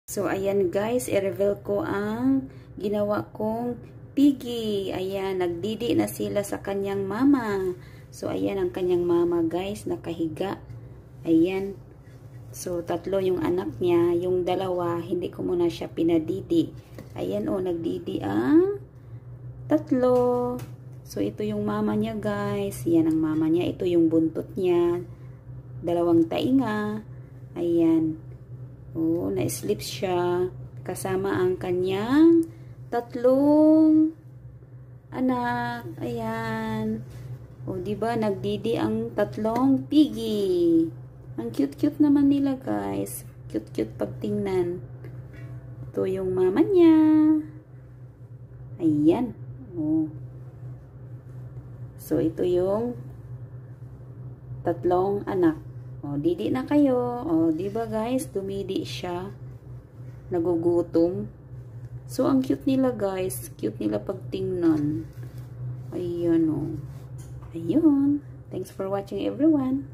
So, ayan guys, i-reveal ko ang ginawa kong piggy. Ayan, nagdidi na sila sa kanyang mama. So, ayan ang kanyang mama guys, nakahiga. Ayan. So, tatlo yung anak niya. Yung dalawa, hindi ko muna siya pinadidi. Ayan o, nagdidi ang tatlo. So, ito yung mama niya guys. Yan ang mama niya. Ito yung buntot niya. Dalawang tainga. Ayan. Oh, na-sleep siya. Kasama ang kanyang tatlong anak. Ayan. O, diba? Nagdidi ang tatlong piggy. Ang cute-cute naman nila, guys. Cute-cute pagtingnan. Ito yung mama niya. Ayan. O. So, ito yung tatlong anak. O, didi na kayo. O, diba guys? Dumidi siya. Nagugutom. So, ang cute nila guys. Cute nila pagtingnan. Ayan o. Ayun. Thanks for watching everyone.